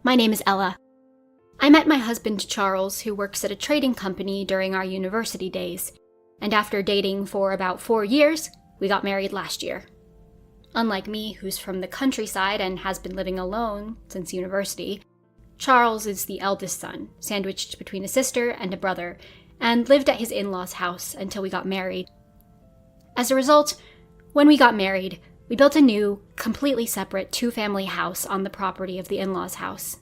My name is Ella. I met my husband Charles, who works at a trading company during our university days, and after dating for about 4 years, we got married last year. Unlike me, who's from the countryside and has been living alone since university, Charles is the eldest son, sandwiched between a sister and a brother, and lived at his in-laws' house until we got married. As a result, when we got married, we built a new, completely separate 2-family house on the property of the in-laws' house.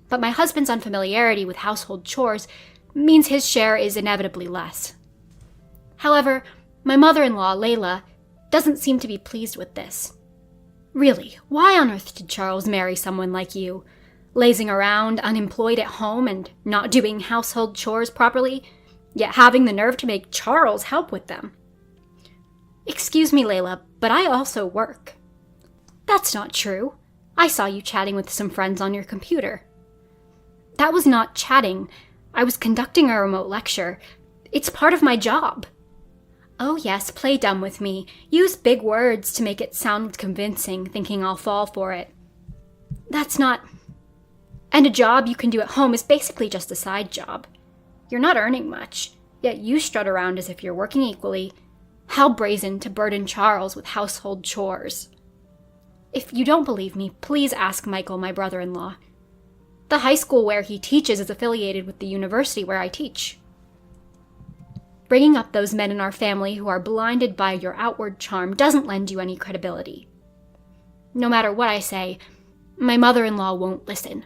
But my husband's unfamiliarity with household chores means his share is inevitably less. However, my mother-in-law, Layla, doesn't seem to be pleased with this. Really, why on earth did Charles marry someone like you? Lazing around, unemployed at home, and not doing household chores properly, yet having the nerve to make Charles help with them. Excuse me, Layla, but I also work. That's not true. I saw you chatting with some friends on your computer. That was not chatting. I was conducting a remote lecture. It's part of my job. Oh yes, play dumb with me. Use big words to make it sound convincing, thinking I'll fall for it. That's not... And a job you can do at home is basically just a side job. You're not earning much, yet you strut around as if you're working equally. How brazen to burden Charles with household chores. If you don't believe me, please ask Michael, my brother-in-law. The high school where he teaches is affiliated with the university where I teach. Bringing up those men in our family who are blinded by your outward charm doesn't lend you any credibility. No matter what I say, my mother-in-law won't listen.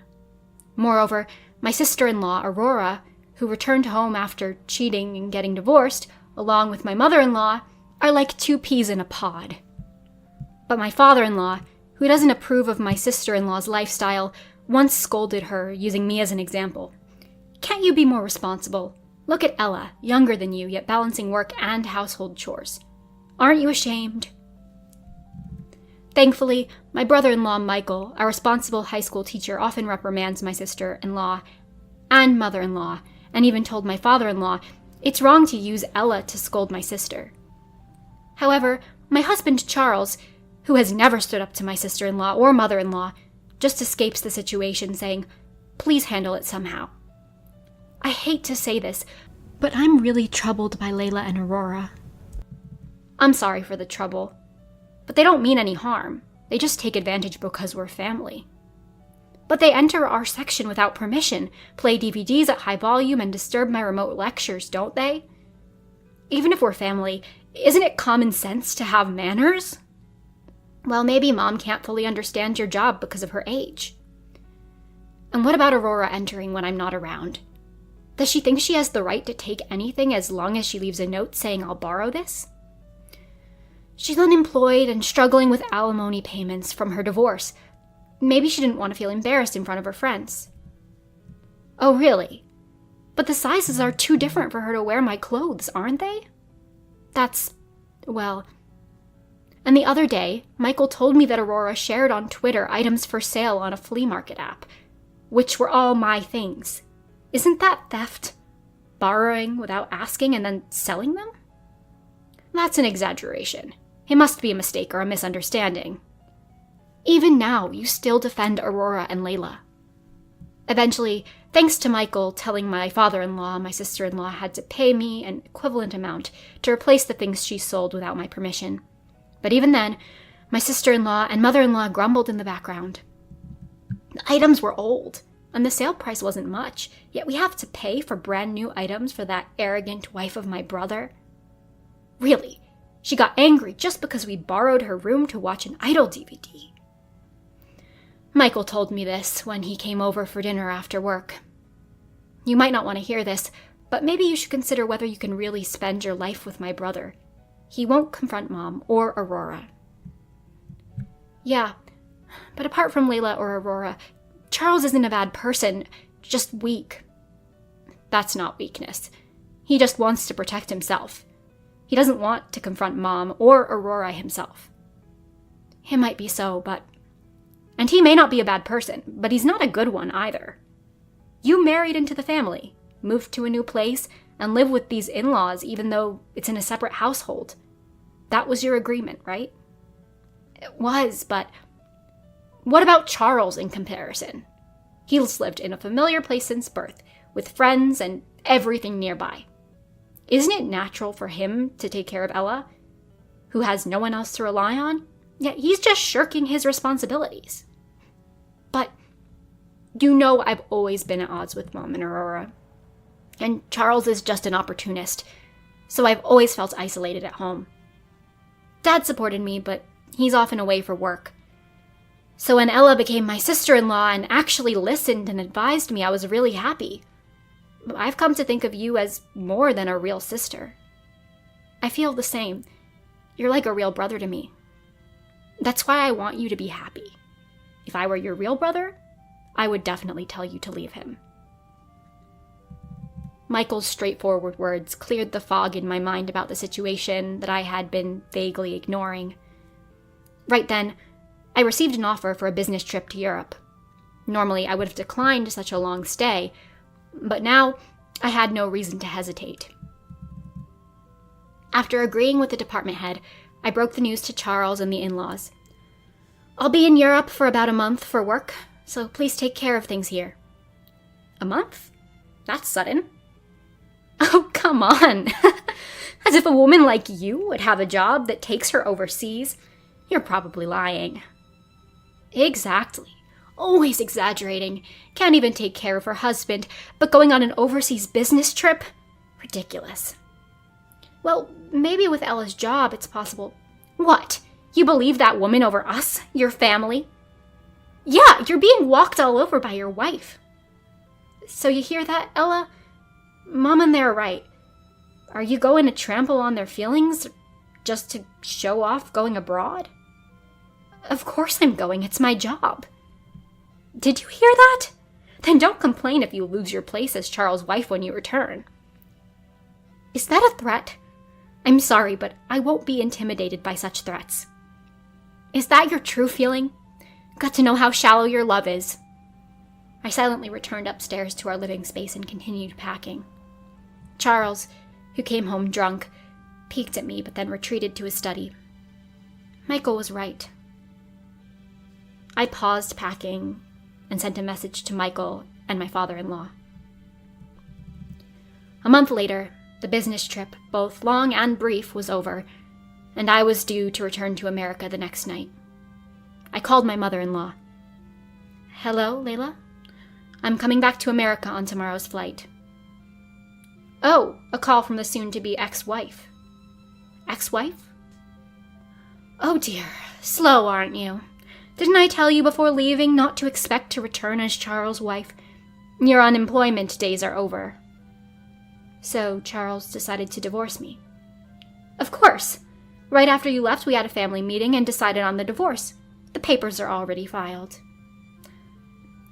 Moreover, my sister-in-law, Aurora, who returned home after cheating and getting divorced, along with my mother-in-law, are like 2 peas in a pod. But my father-in-law, who doesn't approve of my sister-in-law's lifestyle, once scolded her, using me as an example. Can't you be more responsible? Look at Ella, younger than you, yet balancing work and household chores. Aren't you ashamed? Thankfully, my brother-in-law Michael, a responsible high school teacher, often reprimands my sister-in-law and mother-in-law, and even told my father-in-law it's wrong to use Ella to scold my sister. However, my husband Charles, who has never stood up to my sister-in-law or mother-in-law, just escapes the situation saying, please handle it somehow. I hate to say this, but I'm really troubled by Layla and Aurora. I'm sorry for the trouble, but they don't mean any harm. They just take advantage because we're family. But they enter our section without permission, play DVDs at high volume, and disturb my remote lectures, don't they? Even if we're family, isn't it common sense to have manners? Well, maybe Mom can't fully understand your job because of her age. And what about Aurora entering when I'm not around? Does she think she has the right to take anything as long as she leaves a note saying I'll borrow this? She's unemployed and struggling with alimony payments from her divorce. Maybe she didn't want to feel embarrassed in front of her friends. Oh, really? But the sizes are too different for her to wear my clothes, aren't they? Well... And the other day, Michael told me that Aurora shared on Twitter items for sale on a flea market app, which were all my things. Isn't that theft? Borrowing without asking and then selling them? That's an exaggeration. It must be a mistake or a misunderstanding. Even now, you still defend Aurora and Layla. Eventually, thanks to Michael telling my father-in-law, my sister-in-law had to pay me an equivalent amount to replace the things she sold without my permission. But even then, my sister-in-law and mother-in-law grumbled in the background. The items were old, and the sale price wasn't much, yet we have to pay for brand new items for that arrogant wife of my brother. Really, she got angry just because we borrowed her room to watch an Idol DVD. Michael told me this when he came over for dinner after work. You might not want to hear this, but maybe you should consider whether you can really spend your life with my brother. He won't confront Mom or Aurora. Yeah, but apart from Layla or Aurora, Charles isn't a bad person, just weak. That's not weakness. He just wants to protect himself. He doesn't want to confront Mom or Aurora himself. It might be so, but... And he may not be a bad person, but he's not a good one either. You married into the family, moved to a new place, and live with these in-laws even though it's in a separate household. That was your agreement, right? It was, but what about Charles in comparison? He's lived in a familiar place since birth, with friends and everything nearby. Isn't it natural for him to take care of Ella, who has no one else to rely on? Yet he's just shirking his responsibilities. But you know I've always been at odds with Mom and Aurora. And Charles is just an opportunist, so I've always felt isolated at home. Dad supported me, but he's often away for work. So when Ella became my sister-in-law and actually listened and advised me, I was really happy. I've come to think of you as more than a real sister. I feel the same. You're like a real brother to me. That's why I want you to be happy. If I were your real brother, I would definitely tell you to leave him. Michael's straightforward words cleared the fog in my mind about the situation that I had been vaguely ignoring. Right then, I received an offer for a business trip to Europe. Normally, I would have declined such a long stay, but now I had no reason to hesitate. After agreeing with the department head, I broke the news to Charles and the in-laws. I'll be in Europe for about a month for work, so please take care of things here. A month? That's sudden. Oh, come on. As if a woman like you would have a job that takes her overseas. You're probably lying. Exactly. Always exaggerating. Can't even take care of her husband, but going on an overseas business trip? Ridiculous. Well, maybe with Ella's job it's possible. What? You believe that woman over us? Your family? Yeah, you're being walked all over by your wife. So you hear that, Ella? Mom and they're right. Are you going to trample on their feelings just to show off going abroad? Of course I'm going. It's my job. Did you hear that? Then don't complain if you lose your place as Charles' wife when you return. Is that a threat? I'm sorry, but I won't be intimidated by such threats. Is that your true feeling? Got to know how shallow your love is. I silently returned upstairs to our living space and continued packing. Charles, who came home drunk, peeked at me but then retreated to his study. Michael was right. I paused packing and sent a message to Michael and my father-in-law. A month later, the business trip, both long and brief, was over, and I was due to return to America the next night. I called my mother-in-law. Hello, Layla? I'm coming back to America on tomorrow's flight. Oh, a call from the soon-to-be ex-wife. Ex-wife? Oh dear, slow, aren't you? Didn't I tell you before leaving not to expect to return as Charles' wife? Your unemployment days are over. So Charles decided to divorce me. Of course. Right after you left, we had a family meeting and decided on the divorce. The papers are already filed.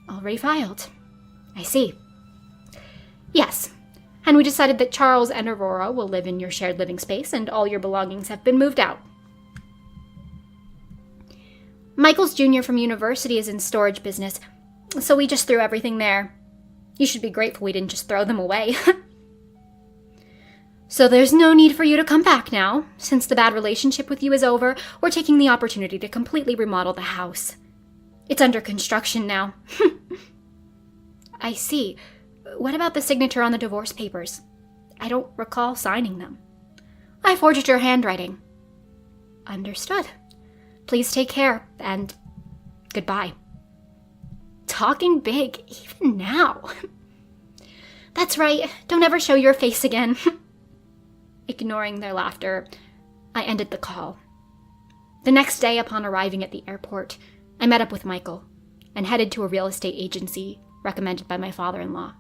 Already filed. I see. Yes. And we decided that Charles and Aurora will live in your shared living space and all your belongings have been moved out. Michael's junior from university is in storage business, so we just threw everything there. You should be grateful we didn't just throw them away. So there's no need for you to come back now. Since the bad relationship with you is over, we're taking the opportunity to completely remodel the house. It's under construction now. I see. What about the signature on the divorce papers? I don't recall signing them. I forged your handwriting. Understood. Please take care, and goodbye. Talking big, even now. That's right, don't ever show your face again. Ignoring their laughter, I ended the call. The next day, upon arriving at the airport, I met up with Michael and headed to a real estate agency recommended by my father-in-law.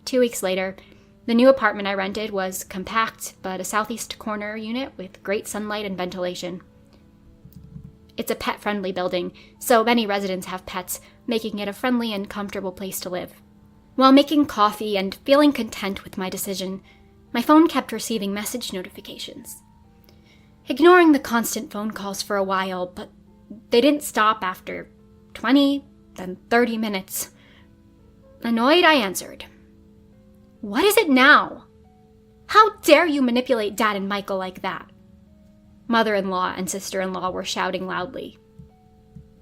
2 weeks later, the new apartment I rented was compact, but a southeast corner unit with great sunlight and ventilation. It's a pet-friendly building, so many residents have pets, making it a friendly and comfortable place to live. While making coffee and feeling content with my decision, my phone kept receiving message notifications. Ignoring the constant phone calls for a while, but they didn't stop after 20, then 30 minutes. Annoyed, I answered. What is it now? How dare you manipulate Dad and Michael like that? Mother-in-law and sister-in-law were shouting loudly.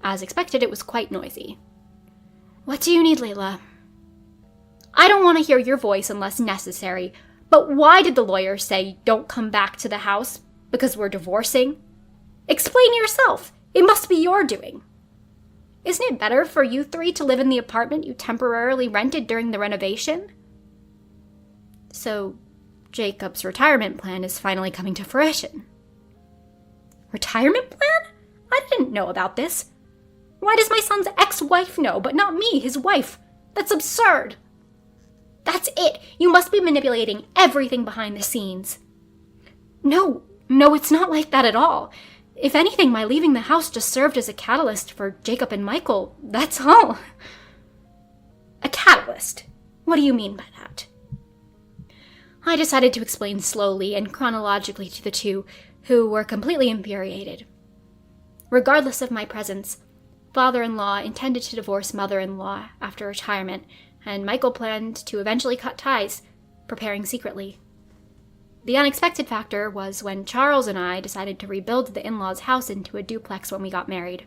As expected, it was quite noisy. What do you need, Layla? I don't want to hear your voice unless necessary, but why did the lawyer say don't come back to the house? Because we're divorcing? Explain yourself. It must be your doing. Isn't it better for you three to live in the apartment you temporarily rented during the renovation? So, Jacob's retirement plan is finally coming to fruition. Retirement plan? I didn't know about this. Why does my son's ex-wife know, but not me, his wife? That's absurd. That's it. You must be manipulating everything behind the scenes. No, it's not like that at all. If anything, my leaving the house just served as a catalyst for Jacob and Michael. That's all. A catalyst? What do you mean by that? I decided to explain slowly and chronologically to the two, who were completely infuriated. Regardless of my presence, father-in-law intended to divorce mother-in-law after retirement, and Michael planned to eventually cut ties, preparing secretly. The unexpected factor was when Charles and I decided to rebuild the in-laws' house into a duplex when we got married.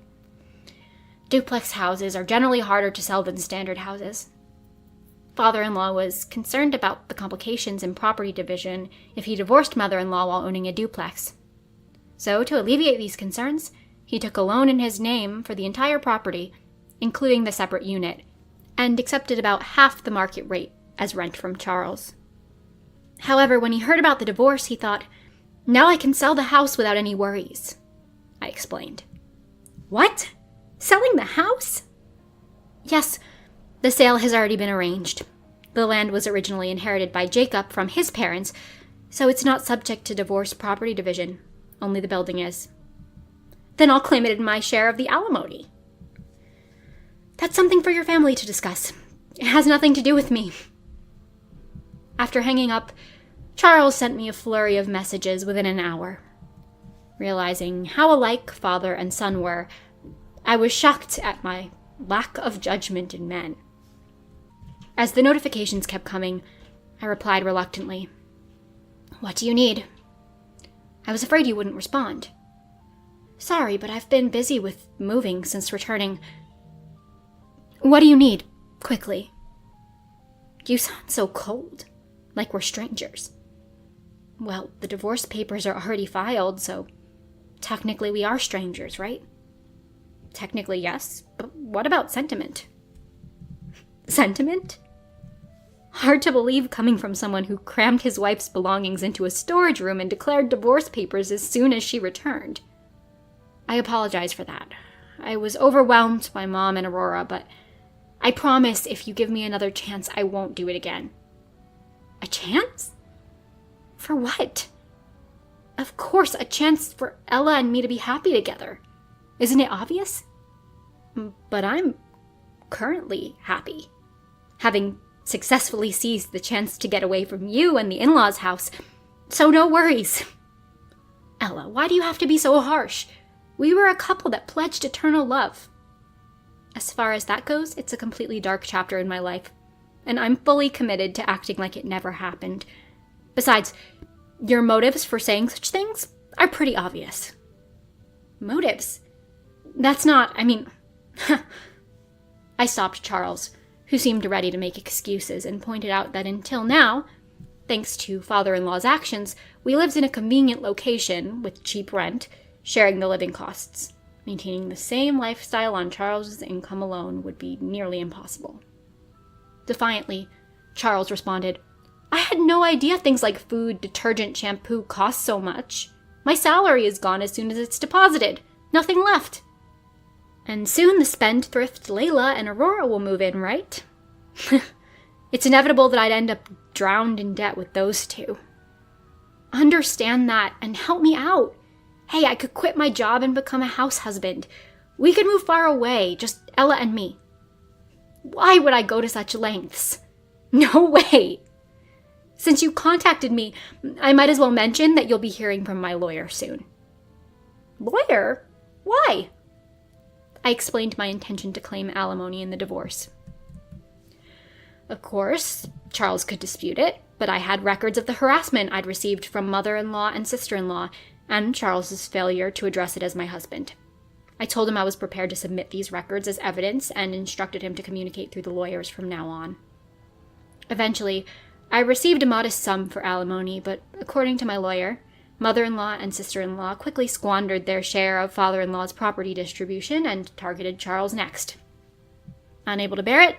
Duplex houses are generally harder to sell than standard houses. Father-in-law was concerned about the complications in property division if he divorced mother-in-law while owning a duplex. So, to alleviate these concerns, he took a loan in his name for the entire property, including the separate unit, and accepted about half the market rate as rent from Charles. However, when he heard about the divorce, he thought, now I can sell the house without any worries. I explained. What? Selling the house? Yes, the sale has already been arranged. The land was originally inherited by Jacob from his parents, so it's not subject to divorce property division. Only the building is. Then I'll claim it in my share of the alimony. That's something for your family to discuss. It has nothing to do with me. After hanging up, Charles sent me a flurry of messages within an hour. Realizing how alike father and son were, I was shocked at my lack of judgment in men. As the notifications kept coming, I replied reluctantly. What do you need? I was afraid you wouldn't respond. Sorry, but I've been busy with moving since returning. What do you need? Quickly. You sound so cold. Like we're strangers. Well, the divorce papers are already filed, so technically we are strangers, right? Technically, yes, but what about sentiment? Sentiment? Hard to believe coming from someone who crammed his wife's belongings into a storage room and declared divorce papers as soon as she returned. I apologize for that. I was overwhelmed by Mom and Aurora, but I promise if you give me another chance, I won't do it again. A chance? For what? Of course, a chance for Ella and me to be happy together. Isn't it obvious? But I'm currently happy. Having successfully seized the chance to get away from you and the in-laws' house, so no worries. Ella, why do you have to be so harsh? We were a couple that pledged eternal love. As far as that goes, it's a completely dark chapter in my life, and I'm fully committed to acting like it never happened. Besides, your motives for saying such things are pretty obvious. Motives? That's not, I stopped Charles, who seemed ready to make excuses, and pointed out that until now, thanks to father-in-law's actions, we lived in a convenient location with cheap rent, sharing the living costs. Maintaining the same lifestyle on Charles's income alone would be nearly impossible. Defiantly, Charles responded, I had no idea things like food, detergent, shampoo cost so much. My salary is gone as soon as it's deposited. Nothing left. And soon the spendthrift Layla and Aurora will move in, right? It's inevitable that I'd end up drowned in debt with those two. Understand that and help me out. Hey, I could quit my job and become a house husband. We could move far away, just Ella and me. Why would I go to such lengths? No way. Since you contacted me, I might as well mention that you'll be hearing from my lawyer soon. Lawyer? Why? I explained my intention to claim alimony in the divorce. Of course, Charles could dispute it, but I had records of the harassment I'd received from mother-in-law and sister-in-law, and Charles's failure to address it as my husband. I told him I was prepared to submit these records as evidence and instructed him to communicate through the lawyers from now on. Eventually, I received a modest sum for alimony, but according to my lawyer, mother-in-law and sister-in-law quickly squandered their share of father-in-law's property distribution and targeted Charles next. Unable to bear it,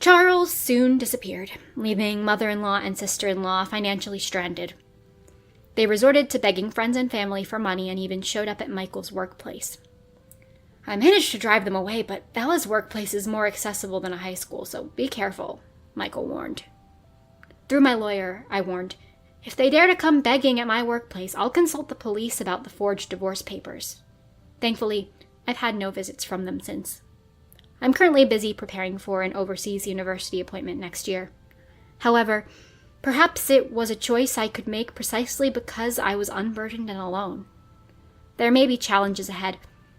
Charles soon disappeared, leaving mother-in-law and sister-in-law financially stranded. They resorted to begging friends and family for money and even showed up at Michael's workplace. I managed to drive them away, but Bella's workplace is more accessible than a high school, so be careful, Michael warned. Through my lawyer, I warned, if they dare to come begging at my workplace, I'll consult the police about the forged divorce papers. Thankfully, I've had no visits from them since. I'm currently busy preparing for an overseas university appointment next year. However, perhaps it was a choice I could make precisely because I was unburdened and alone. There may be challenges ahead,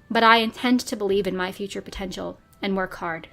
but I intend to believe in my future potential and work hard.